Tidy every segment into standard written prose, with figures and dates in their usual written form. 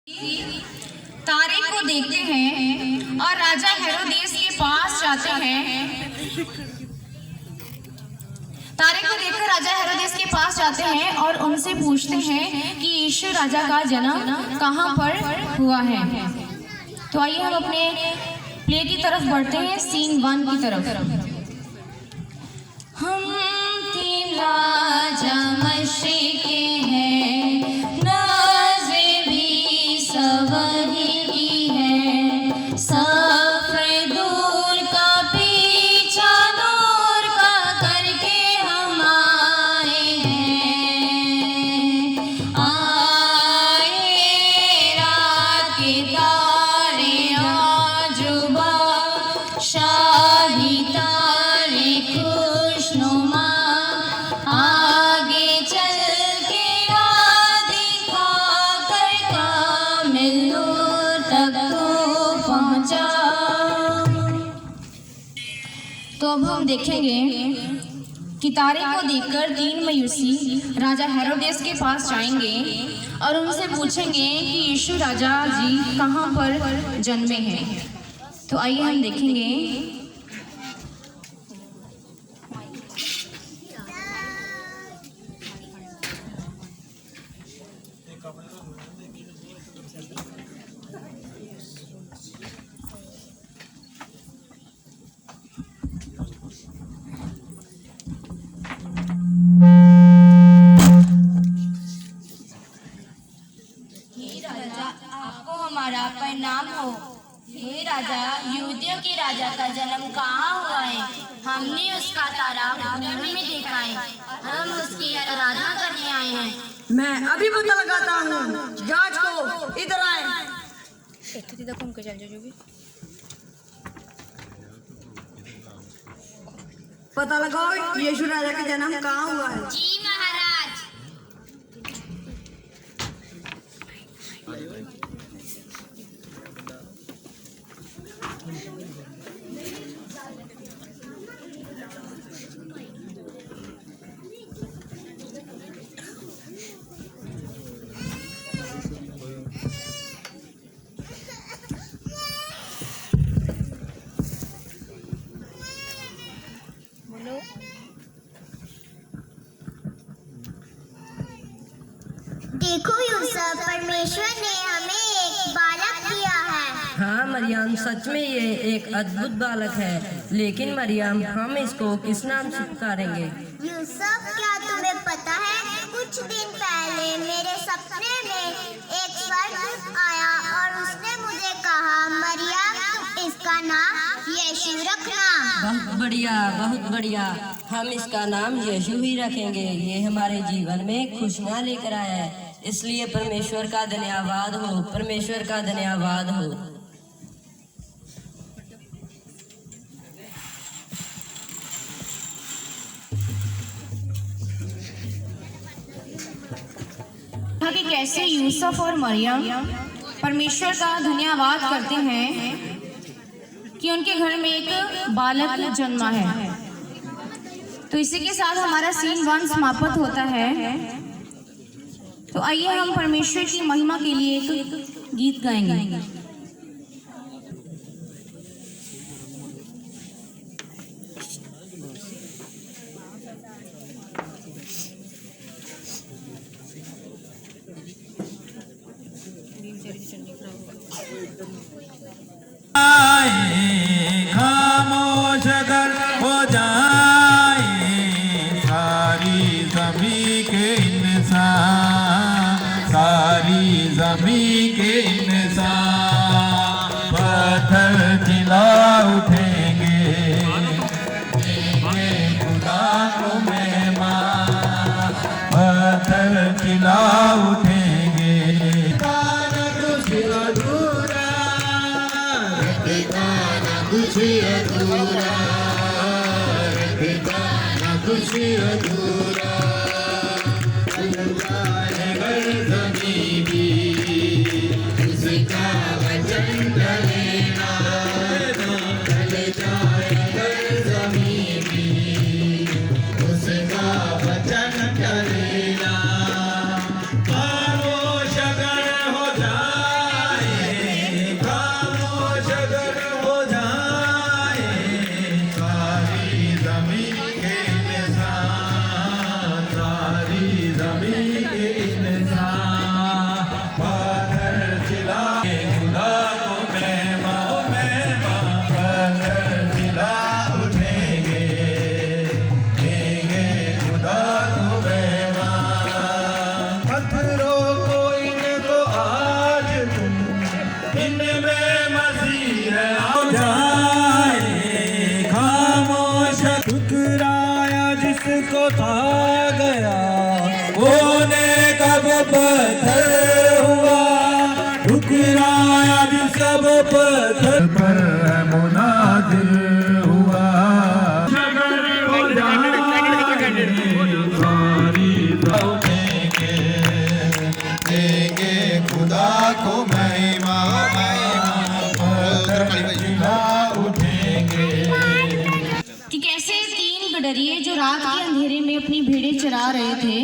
तारे को देखते हैं और राजा हेरोदेस के पास जाते हैं। तारे को देखकर राजा हेरोदेस के पास जाते हैं और उनसे पूछते हैं कि यीशु राजा का जन्म कहाँ पर हुआ है। तो आइए हम अपने प्ले की तरफ बढ़ते हैं, सीन 1 की तरफ। हम तीन राजा मशरिक़े हैं, नज़र भी सवही की है, सफ़र दूर का पीछा दूर का करके हम आए हैं। आए रात के तारे आजुबा, शाही तारे खुशनुमा, आगे चल के दिखा कर कामिल नूर तक तो पहुंचा। तो अब हम देखेंगे कि तारे को देखकर 3 मयूसी राजा हेरोदेस के पास जाएंगे और उनसे पूछेंगे कि यीशु राजा जी कहाँ पर जन्मे हैं। तो आइए हम देखेंगे। हे राजा, आपको हमारा प्रणाम हो। हे राजा, यहूदियों के राजा का जन्म कहाँ हुआ है? हमने उसका तारा भूमि में देखा है, हम उसकी आराधना करने आए हैं। मैं अभी पता लगाता हूँ, जांच को इधर आए। पता लगाओ यीशु राजा का जन्म कहाँ हुआ है। जी महाराज। देखो यूसुफ, परमेश्वर ने हमें एक बालक दिया है। हाँ मरियम, सच में ये एक अद्भुत बालक है। लेकिन मरियम, हम इसको किस नाम से पुकारेंगे? यूसुफ, क्या तुम्हें पता है, कुछ दिन पहले मेरे सपने में एक स्वर्गदूत आया और उसने मुझे कहा, मरियम, तुम इसका नाम यीशु रखना। बहुत बढ़िया, बहुत बढ़िया। हम इसका नाम यीशु ही रखेंगे। ये हमारे जीवन में खुशियाँ लेकर आया है, इसलिए परमेश्वर का धन्यवाद हो, परमेश्वर का धन्यवाद हो। कि कैसे यूसुफ और मरियम परमेश्वर का धन्यवाद करते हैं कि उनके घर में एक बालक जन्मा है। तो इसी के साथ हमारा सीन 1 समाप्त होता है। तो आइए हम परमेश्वर की महिमा के लिए एक गीत गाएंगे। खामोश अगर हो जाए सारी ज़मीं के इंसान, सारी ज़मीं के इंसान, पत्थर चिल्ला उठेंगे खुदा को मेहमान, पत्थर चिल्ला उठेंगे। कुछ अधूरा रखता ना कुछ अधूरा, अगर ज़मीं भी उसका वचन टलेना, टल जाए अगर ज़मीं भी उसका वचन टलेना। खामोश अगर हो जाए को था गया, होने कब पत्थर हुआ, ठुकराया भी सब पत्थर पर मुनादिर हुआ। शगर हो जाए देंगे खुदा को महिमा, उठेंगे। कि कैसे तीन गडरिये जो रात के अंधेरे में अपनी भेड़ें चरा रहे थे,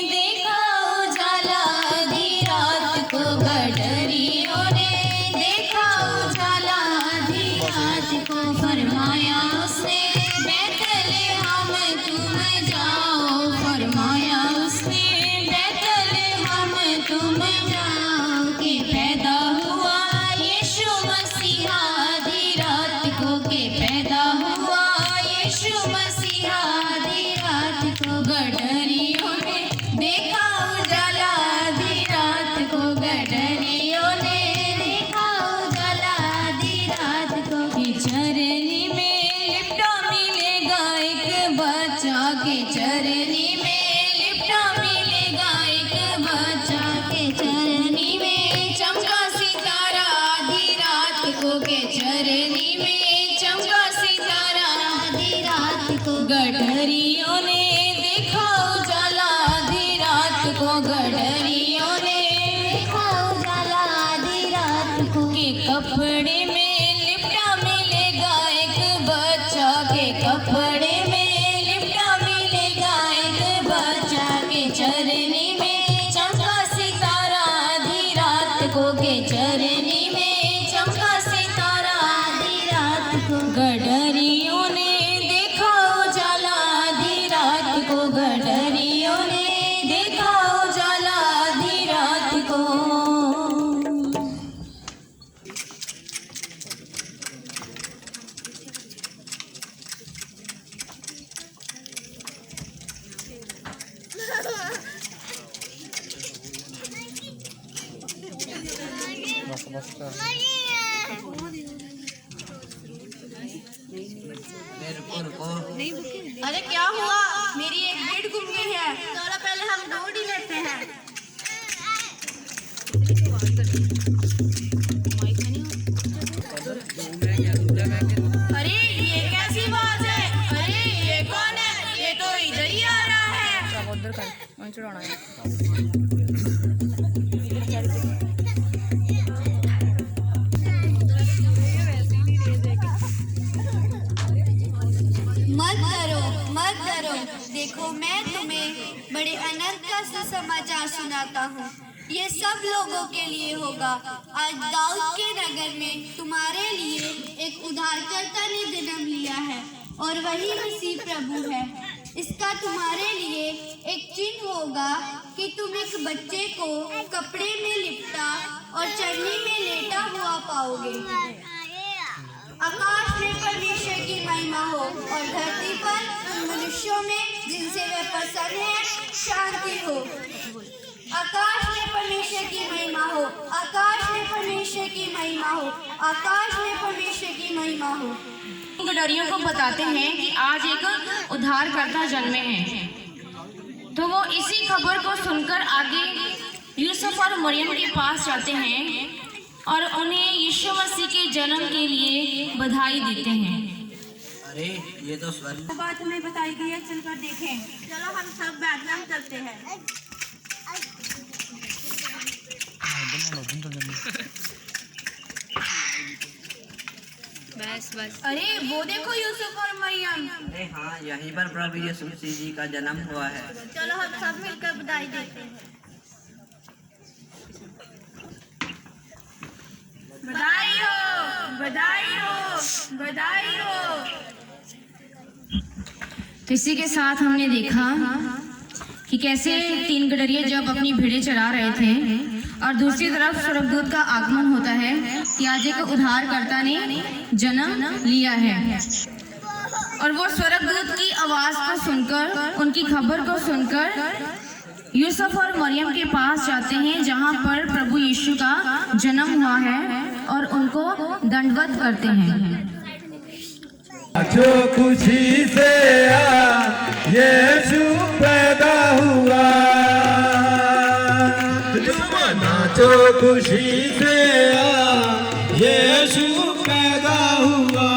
देखा उजाला आधी रात को गडरियों ने, देखा उजाला आधी रात को, फरमाया उसने बैतलहम तुम जाओ, फरमाया उसने बैतलहम तुम जाओ, के पैदा हुआ यीशु मसीहा आधी रात को, के पैदा हुआ यीशु मसीहा आधी रात को, गडरियों ने देखा उजाला आधी रात को, गडरियों ने देखा उजाला आधी रात को, के चरनी में लिपटा मिलेगा एक बच्चा, के चरनी में लिपटा मिलेगा एक बच्चा, के चरनी में चमका सितारा आधी रात को, के चरनी में चमका सितारा आधी रात को, गडरियों ने देखा उजाला आधी रात को, गडरियों ने देखा उजाला आधी रात को, के कपड़े में लिपटा मिलेगा एक बच्चा, के कपड़े में लिपटा मिलेगा एक बच्चा, के चरनी में चमका सितारा आधी रात को, के चरनी में चमका सितारा आधी रात को, गडरियों ने देखा उजाला आधी रात को, गडरियों ने देखा उजाला आधी रात को। अरे क्या हुआ? मेरी एक भेड़ गुम गई है। चलो पहले हम ढूंढ ही लेते हैं। अरे ये कैसी बात है? अरे ये कौन है? ये तो इधर ही आ रहा है। उधर कर, वहीं चढ़ाना है। मत डरो, देखो मैं तुम्हें बड़े आनंद का सुसमाचार सुनाता हूँ। ये सब लोगों के लिए होगा। आज दाऊद के नगर में तुम्हारे लिए एक उद्धारकर्ता ने जन्म लिया है और वही मसीह प्रभु है। इसका तुम्हारे लिए एक चिन्ह होगा कि तुम एक बच्चे को कपड़े में लिपटा और चरनी में लेटा हुआ पाओगे। आकाश में परमेश्वर की महिमा हो और धरती पर उन मनुष्यों में जिनसे वे प्रसन्न है शांति हो। आकाश में परमेश्वर की महिमा हो, आकाश में परमेश्वर की महिमा हो, आकाश में परमेश्वर की महिमा हो। गडरियों को बताते हैं कि आज एक उद्धारकर्ता जन्मे हैं, तो वो इसी खबर को सुनकर आगे यूसुफ और मरियम के पास जाते हैं और उन्हें यीशु मसीह के जन्म के लिए बधाई देते हैं। अरे ये तो स्वर्ग बात हमें बताई गई है, चलकर देखें। चलो हम सब बैठना करते हैं। बस अरे वो देखो यूसुफ और मरियम। अरे हाँ, यहीं पर प्रभु यीशु मसीह जी का जन्म हुआ है। चलो हम सब मिलकर बधाई देते हैं। बधाई हो, बधाई हो, बधाई हो। तो इसी के साथ हमने देखा कि कैसे तीन गडरिये जब अपनी भेड़ें चरा रहे थे और दूसरी तरफ स्वर्गदूत का आगमन होता है कि आज एक उद्धारकर्ता ने जन्म लिया है। और वो स्वर्गदूत की आवाज को सुनकर, उनकी खबर को सुनकर यूसुफ और मरियम के पास जाते हैं जहां पर प्रभु यीशु का जन्म हुआ है और उनको दंडवत करते हैं। जो खुशी से यीशु पैदा हुआ। नाचो खुशी से यीशु पैदा हुआ।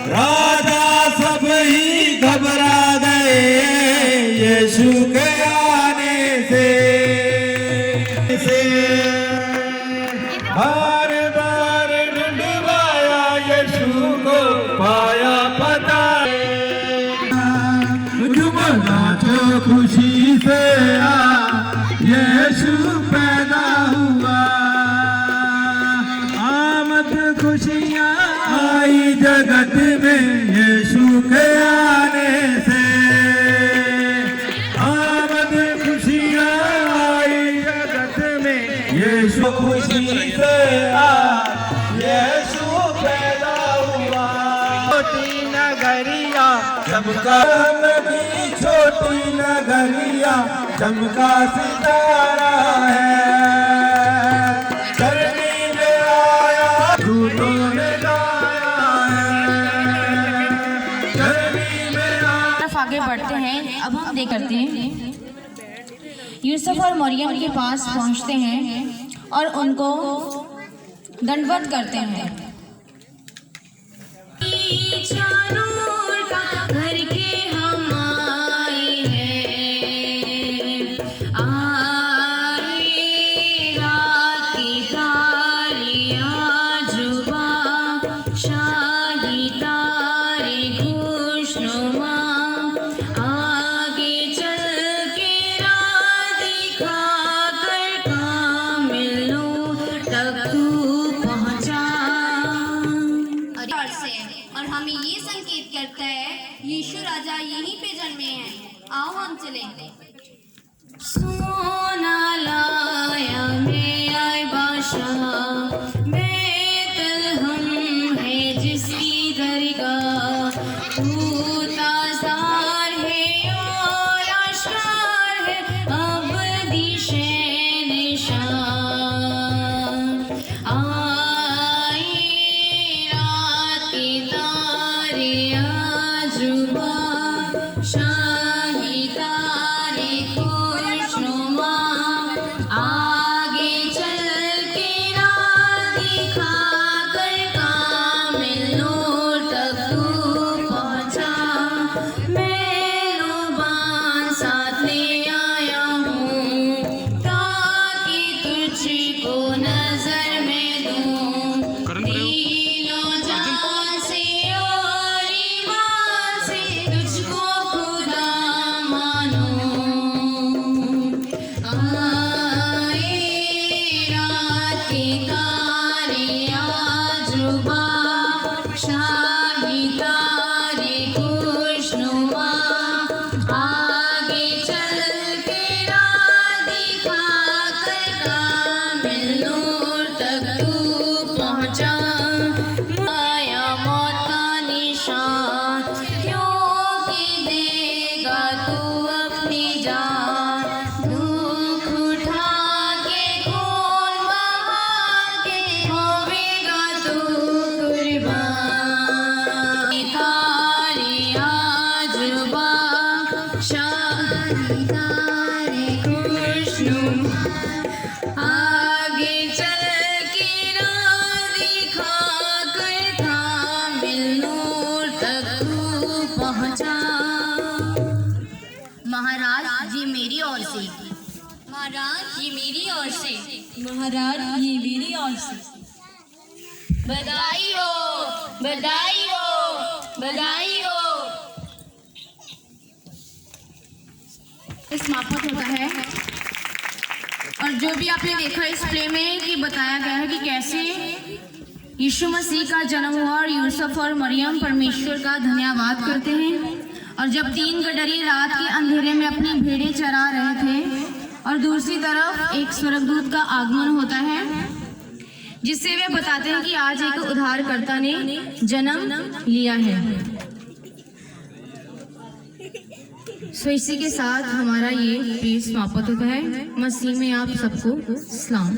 राजा सब ही घबरा गए यीशु के आने से। बार बार ढूंढवाया यीशु को पाया पता। नाचो खुशी से यीशु पैदा हुआ। आमद खुशियाँ आई जगत में यीशु के आने से। आमद खुशियाँ आई जगत में यीशु खुशी से यीशु पैदा हुआ। छोटी नगरिया चमका की छोटी नगरिया चमका सितारा है। धरती में आया दूतों ने गाया है। धरती में आया। तरफ आगे बढ़ते हैं। अब हम देख करते हैं यूसुफ और मरियम के पास पहुंचते हैं और उनको दंडवत करते हैं। घर के हम आए हैं, आए रात की तारियां जुबा, शाही तारे खुशनुमा, आगे चल के राह दिखा कर कामिल नूर तक तू पहुंचा। और हमें ये संकेत करता है यीशु राजा यहीं पे जन्मे हैं। आओ हम चले। सोना लाया मैं आए बादशाह, बेतलहम है जिसकी दरगाह, तू ताज़दार है और आश्कार है अबदी शहंशाह। आए रात की तारियां जुबा, शाही तारे खुशनुमा, आगे चल के राह दिखा कर कामिल नूर तक तू पहुंचा। मैं लोबान साथ ले आया हूँ ताकि तुझको नजर में दूँ। दिलो जान से और ईमान से तुझको खुदा मानूं। आए रात की तारियां जुबा, शाही तारे खुशनुमा, आगे चल के राह दिखा कर कामिल नूर तक तू पहुंचा। माया मौत का निशान क्योंकि देगा तू अपनी जान, दुख उठा के खून बहा के होवेगा तू कुर्बान। तारियां जुबा, शाही तारे खुशनुमा, आगे चल के राह दिखा कर कामिल नूर तक तू पहुंचा। महाराज ये मेरी ओर से। महाराज ये मेरी ओर से। महाराज ये मेरी ओर से। बधाई हो, बधाई हो, बधाई हो। समाप्त होता है। और जो भी आपने देखा इस प्ले में कि बताया गया है कि कैसे यीशु मसीह का जन्म हुआ और यूसुफ और मरियम परमेश्वर का धन्यवाद करते हैं। और जब 3 गडरी रात के अंधेरे में अपनी भेड़ें चरा रहे थे और दूसरी तरफ एक स्वर्गदूत का आगमन होता है जिससे वे बताते हैं कि आज एक उद्धारकर्ता ने जन्म लिया है। सो इसी के साथ हमारा ये प्ले समाप्त होता है। मसीह में आप सबको सलाम।